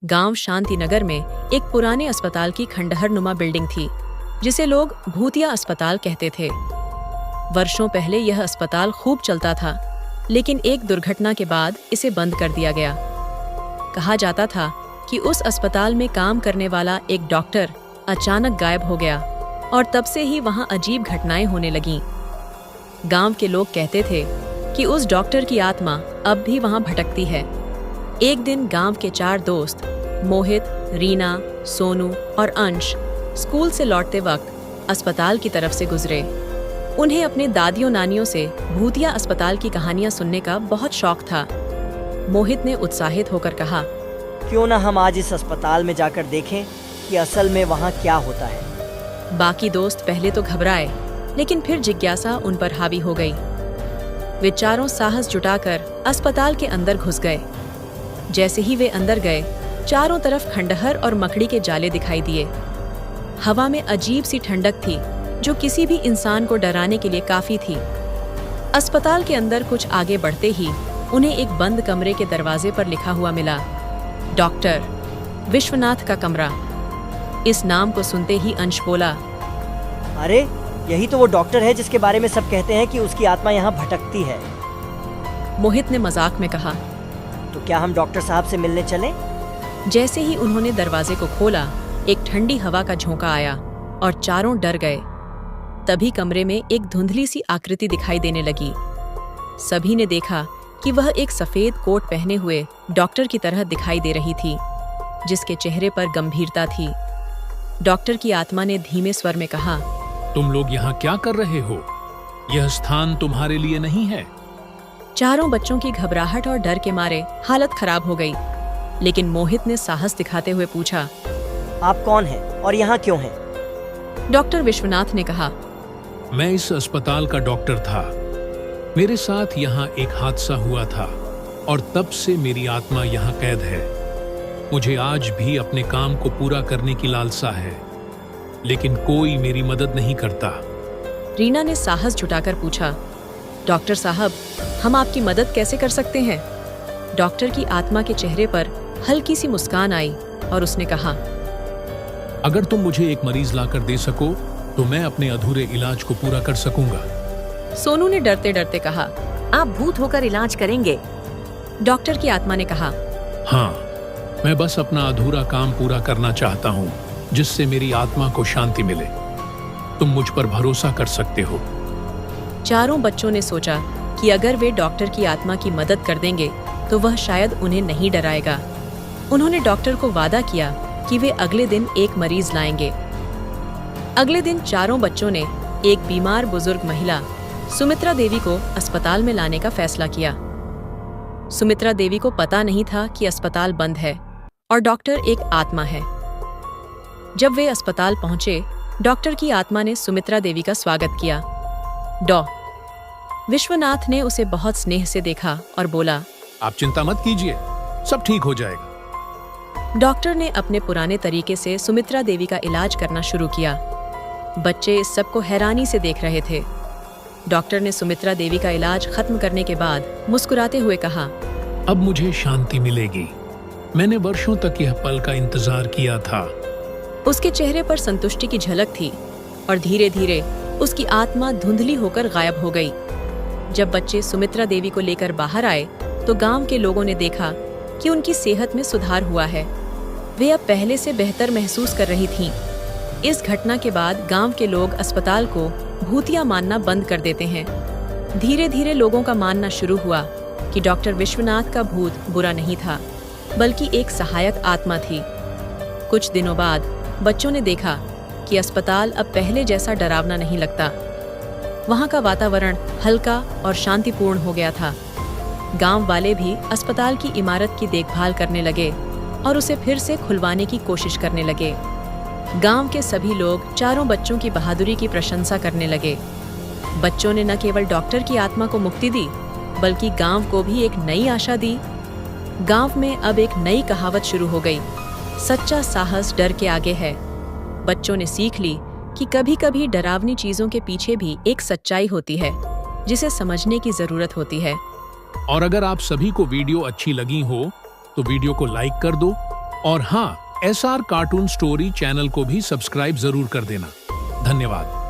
गांव शांतिनगर में एक पुराने अस्पताल की खंडहर नुमा बिल्डिंग थी, जिसे लोग भूतिया अस्पताल कहते थे। वर्षों पहले यह अस्पताल खूब चलता था, लेकिन एक दुर्घटना के बाद इसे बंद कर दिया गया। कहा जाता था कि उस अस्पताल में काम करने वाला एक डॉक्टर अचानक गायब हो गया और तब से ही वहां अजीब घटनाएं होने लगीं। गांव के लोग कहते थे कि उस डॉक्टर की आत्मा अब भी वहां भटकती है। एक दिन गांव के 4 दोस्त मोहित, रीना, सोनू और अंश स्कूल से लौटते वक्त अस्पताल की तरफ से गुजरे। उन्हें अपने दादियों नानियों से भूतिया अस्पताल की कहानियां सुनने का बहुत शौक था। मोहित ने उत्साहित होकर कहा, क्यों ना हम आज इस अस्पताल में जाकर देखें कि असल में वहाँ क्या होता है। बाकी दोस्त पहले तो घबराए, लेकिन फिर जिज्ञासा उन पर हावी हो गई। वे चारों साहस जुटाकर अस्पताल के अंदर घुस गए। जैसे ही वे अंदर गए, चारों तरफ खंडहर और मकड़ी के जाले दिखाई दिए। हवा में अजीब सी ठंडक थी, जो किसी भी इंसान को डराने के लिए काफी थी। अस्पताल के अंदर कुछ आगे बढ़ते ही उन्हें एक बंद कमरे के दरवाजे पर लिखा हुआ मिला, डॉक्टर विश्वनाथ का कमरा। इस नाम को सुनते ही अंश बोला, अरे यही तो वो डॉक्टर है जिसके बारे में सब कहते हैं कि उसकी आत्मा यहाँ भटकती है। मोहित ने मजाक में कहा। तो क्या हम डॉक्टर साहब से मिलने चलें? जैसे ही उन्होंने दरवाजे को खोला, एक ठंडी हवा का झोंका आया और चारों डर गए। तभी कमरे में एक धुंधली सी आकृति दिखाई देने लगी। सभी ने देखा कि वह एक सफेद कोट पहने हुए डॉक्टर की तरह दिखाई दे रही थी, जिसके चेहरे पर गंभीरता थी। डॉक्टर की आत्मा ने धीमे स्वर में कहा, तुम लोग यहाँ क्या कर रहे हो? यह स्थान तुम्हारे लिए नहीं है। चारों बच्चों की घबराहट और डर के मारे हालत खराब हो गई, लेकिन मोहित ने साहस दिखाते हुए पूछा, आप कौन हैं और यहाँ क्यों हैं? डॉक्टर विश्वनाथ ने कहा, मैं इस अस्पताल का डॉक्टर था। मेरे साथ यहाँ एक हादसा हुआ था और तब से मेरी आत्मा यहाँ कैद है। मुझे आज भी अपने काम को पूरा करने की लालसा है, लेकिन कोई मेरी मदद नहीं करता। रीना ने साहस जुटाकर पूछा, डॉक्टर साहब, हम आपकी मदद कैसे कर सकते हैं? डॉक्टर की आत्मा के चेहरे पर हल्की सी मुस्कान आई और उसने कहा, अगर तुम मुझे एक मरीज लाकर दे सको तो मैं अपने अधूरे इलाज को पूरा कर सकूंगा। सोनू ने डरते डरते कहा, आप भूत होकर इलाज करेंगे? डॉक्टर की आत्मा ने कहा, हाँ, मैं बस अपना अधूरा काम पूरा करना चाहता हूँ, जिससे मेरी आत्मा को शांति मिले। तुम मुझ पर भरोसा कर सकते हो। चारों बच्चों ने सोचा कि अगर वे डॉक्टर की आत्मा की मदद कर देंगे तो वह शायद उन्हें नहीं डराएगा। उन्होंने डॉक्टर को वादा किया कि वे अगले दिन एक मरीज लाएंगे। अगले दिन चारों बच्चों ने एक बीमार बुजुर्ग महिला सुमित्रा देवी को अस्पताल में लाने का फैसला किया। सुमित्रा देवी को पता नहीं था कि अस्पताल बंद है और डॉक्टर एक आत्मा है। जब वे अस्पताल पहुंचे, डॉक्टर की आत्मा ने सुमित्रा देवी का स्वागत किया। विश्वनाथ ने उसे बहुत स्नेह से देखा और बोला, आप चिंता मत कीजिए, सब ठीक हो जाएगा। डॉक्टर ने अपने पुराने तरीके से सुमित्रा देवी का इलाज करना शुरू किया। बच्चे इस सब को हैरानी से देख रहे थे। डॉक्टर ने सुमित्रा देवी का इलाज खत्म करने के बाद मुस्कुराते हुए कहा, अब मुझे शांति मिलेगी। मैंने वर्षों तक यह पल का इंतजार किया था। उसके चेहरे पर संतुष्टि की झलक थी और धीरे धीरे उसकी आत्मा धुंधली होकर गायब हो गई। जब बच्चे सुमित्रा देवी को लेकर बाहर आए तो गांव के लोगों ने देखा कि उनकी सेहत में सुधार हुआ है। वे अब पहले से बेहतर महसूस कर रही थीं। इस घटना के बाद गांव के लोग अस्पताल को भूतिया मानना बंद कर देते हैं। धीरे धीरे लोगों का मानना शुरू हुआ कि डॉक्टर विश्वनाथ का भूत बुरा नहीं था, बल्कि एक सहायक आत्मा थी। कुछ दिनों बाद बच्चों ने देखा कि अस्पताल अब पहले जैसा डरावना नहीं लगता। वहाँ का वातावरण हल्का और शांतिपूर्ण हो गया था। गांव वाले भी अस्पताल की इमारत की देखभाल करने लगे और उसे फिर से खुलवाने की कोशिश करने लगे। गांव के सभी लोग चारों बच्चों की बहादुरी की प्रशंसा करने लगे। बच्चों ने न केवल डॉक्टर की आत्मा को मुक्ति दी, बल्कि गांव को भी एक नई आशा दी। गांव में अब एक नई कहावत शुरू हो गई, सच्चा साहस डर के आगे है। बच्चों ने सीख ली कि कभी-कभी डरावनी चीजों के पीछे भी एक सच्चाई होती है, जिसे समझने की जरूरत होती है। और अगर आप सभी को वीडियो अच्छी लगी हो तो वीडियो को लाइक कर दो और हाँ, SR कार्टून स्टोरी चैनल को भी सब्सक्राइब जरूर कर देना। धन्यवाद।